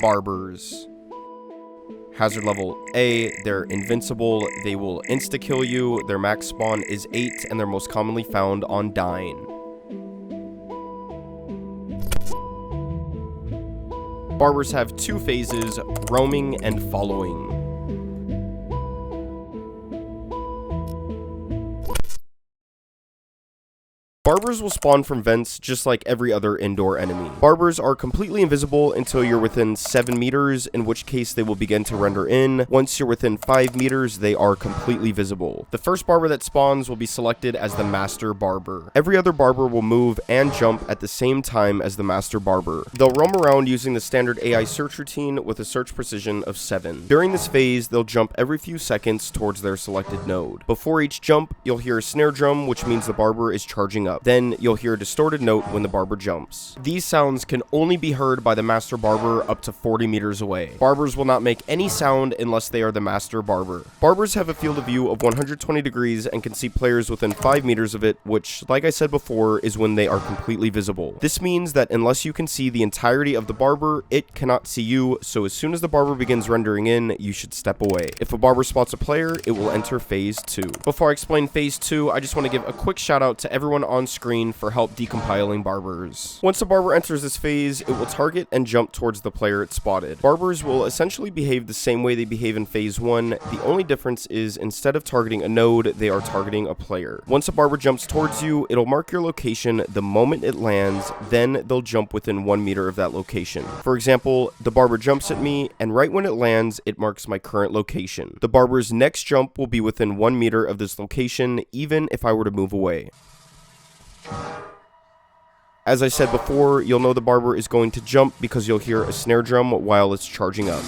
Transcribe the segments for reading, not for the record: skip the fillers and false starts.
Barbers. Hazard level A, they're invincible, they will insta-kill you, their max spawn is 8, and they're most commonly found on dying. Barbers have 2 phases, roaming and following. Barbers will spawn from vents just like every other indoor enemy. Barbers are completely invisible until you're within 7 meters, in which case they will begin to render in. Once you're within 5 meters, they are completely visible. The first barber that spawns will be selected as the Master Barber. Every other barber will move and jump at the same time as the Master Barber. They'll roam around using the standard AI search routine with a search precision of 7. During this phase, they'll jump every few seconds towards their selected node. Before each jump, you'll hear a snare drum, which means the barber is charging up. Then you'll hear a distorted note when the barber jumps. These sounds can only be heard by the Master Barber up to 40 meters away. Barbers will not make any sound unless they are the Master Barber. Barbers have a field of view of 120 degrees and can see players within 5 meters of it, which, like I said before, is when they are completely visible. This means that unless you can see the entirety of the barber, it cannot see you, so as soon as the barber begins rendering in, you should step away. If a barber spots a player, it will enter phase 2. Before I explain phase 2, I just want to give a quick shout out to everyone on screen for help decompiling barbers. Once a barber enters this phase, it will target and jump towards the player it spotted. Barbers will essentially behave the same way they behave in phase 1. The only difference is instead of targeting a node, they are targeting a player. Once a barber jumps towards you, it'll mark your location the moment it lands, then they'll jump within 1 meter of that location. For example, the barber jumps at me, and right when it lands, it marks my current location. The barber's next jump will be within 1 meter of this location, even if I were to move away. As I said before, you'll know the barber is going to jump because you'll hear a snare drum while it's charging up.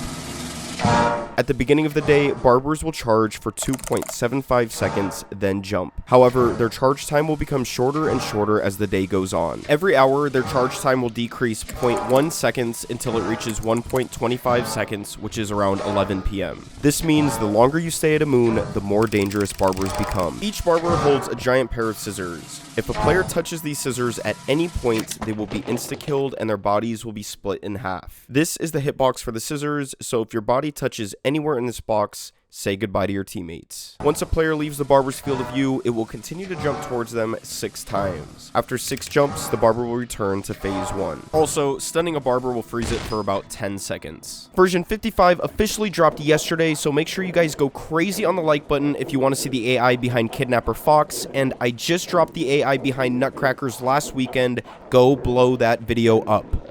At the beginning of the day, barbers will charge for 2.75 seconds, then jump. However, their charge time will become shorter and shorter as the day goes on. Every hour, their charge time will decrease 0.1 seconds until it reaches 1.25 seconds, which is around 11 p.m. This means the longer you stay at a moon, the more dangerous barbers become. Each barber holds a giant pair of scissors. If a player touches these scissors at any point, they will be insta-killed and their bodies will be split in half. This is the hitbox for the scissors, so if your body touches anywhere in this box, say goodbye to your teammates. Once a player leaves the barber's field of view, it will continue to jump towards them 6 times. After 6 jumps, the barber will return to phase 1. Also, stunning a barber will freeze it for about 10 seconds. Version 55 officially dropped yesterday, so make sure you guys go crazy on the like button if you want to see the AI behind Kidnapper Fox, and I just dropped the AI behind Nutcrackers last weekend. Go blow that video up.